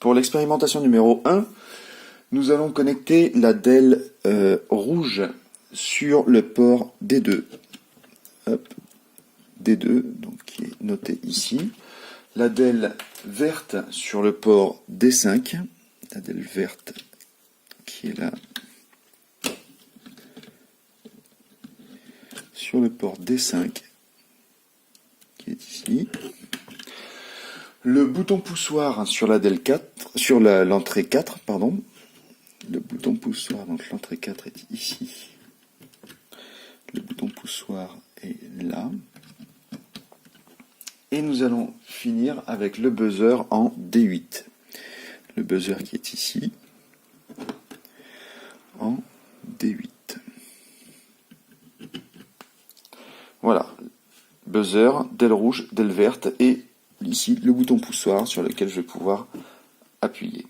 Pour l'expérimentation numéro 1, nous allons connecter la DEL rouge sur le port D2. Hop, D2, donc qui est noté ici. La DEL verte sur le port D5. La DEL verte qui est là. Sur le port D5 qui est ici. Le bouton poussoir sur la DEL 4, sur l'entrée 4, pardon. Le bouton poussoir, donc l'entrée 4 est ici. Le bouton poussoir est là. Et nous allons finir avec le buzzer en D8. Le buzzer qui est ici, en D8. Voilà, buzzer, DEL rouge, DEL verte et ici le bouton poussoir sur lequel je vais pouvoir appuyer.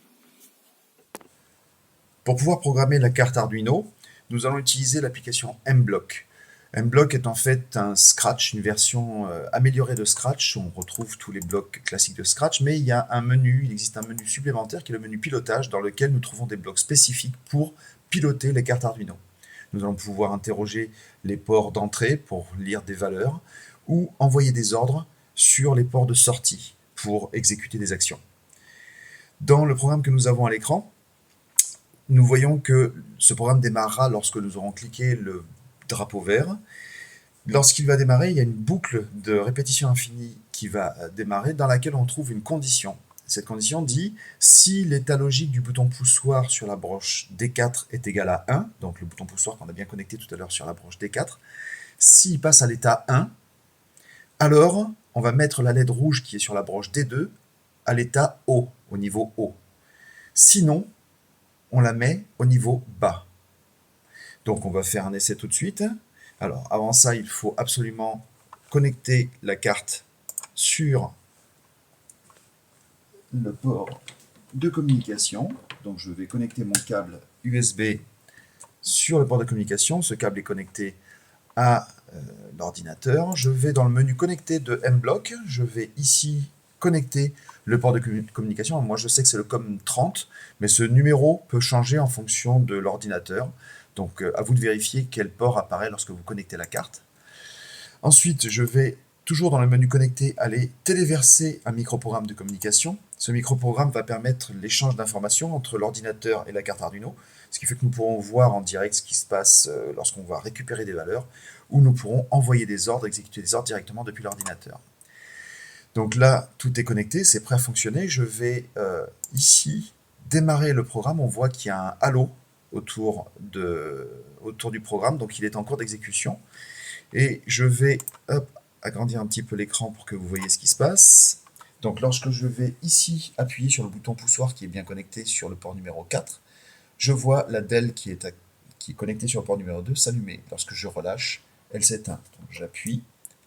Pour pouvoir programmer la carte Arduino, nous allons utiliser l'application Mblock. Mblock est en fait un Scratch, une version améliorée de Scratch. On retrouve tous les blocs classiques de Scratch, mais il y a un menu, il existe un menu supplémentaire qui est le menu pilotage, dans lequel nous trouvons des blocs spécifiques pour piloter les cartes Arduino. Nous allons pouvoir interroger les ports d'entrée pour lire des valeurs ou envoyer des ordres sur les ports de sortie pour exécuter des actions. Dans le programme que nous avons à l'écran, nous voyons que ce programme démarrera lorsque nous aurons cliqué le drapeau vert. Lorsqu'il va démarrer, il y a une boucle de répétition infinie qui va démarrer dans laquelle on trouve une condition. Cette condition dit si l'état logique du bouton poussoir sur la broche D4 est égal à 1, donc le bouton poussoir qu'on a bien connecté tout à l'heure sur la broche D4, s'il passe à l'état 1, alors on va mettre la LED rouge qui est sur la broche D2 à l'état haut, au niveau haut. Sinon, on la met au niveau bas. Donc on va faire un essai tout de suite. Alors avant ça, il faut absolument connecter la carte sur le port de communication. Donc je vais connecter mon câble USB sur le port de communication. Ce câble est connecté à l'ordinateur. Je vais dans le menu connecter de Mblock. Je vais ici connecter le port de communication. Moi je sais que c'est le COM30, mais ce numéro peut changer en fonction de l'ordinateur. Donc à vous de vérifier quel port apparaît lorsque vous connectez la carte. Ensuite, je vais toujours dans le menu connecté aller téléverser un microprogramme de communication. Ce microprogramme va permettre l'échange d'informations entre l'ordinateur et la carte Arduino, ce qui fait que nous pourrons voir en direct ce qui se passe lorsqu'on va récupérer des valeurs, ou nous pourrons envoyer des ordres, exécuter des ordres directement depuis l'ordinateur. Donc là, tout est connecté, c'est prêt à fonctionner. Je vais ici démarrer le programme. On voit qu'il y a un halo autour du programme, donc il est en cours d'exécution. Et je vais agrandir un petit peu l'écran pour que vous voyez ce qui se passe. Donc lorsque je vais ici appuyer sur le bouton poussoir qui est bien connecté sur le port numéro 4, je vois la DEL qui est connectée sur le port numéro 2 s'allumer. Lorsque je relâche, elle s'éteint. Donc j'appuie,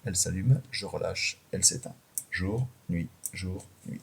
elle s'allume, je relâche, elle s'éteint. Jour, nuit, jour, nuit.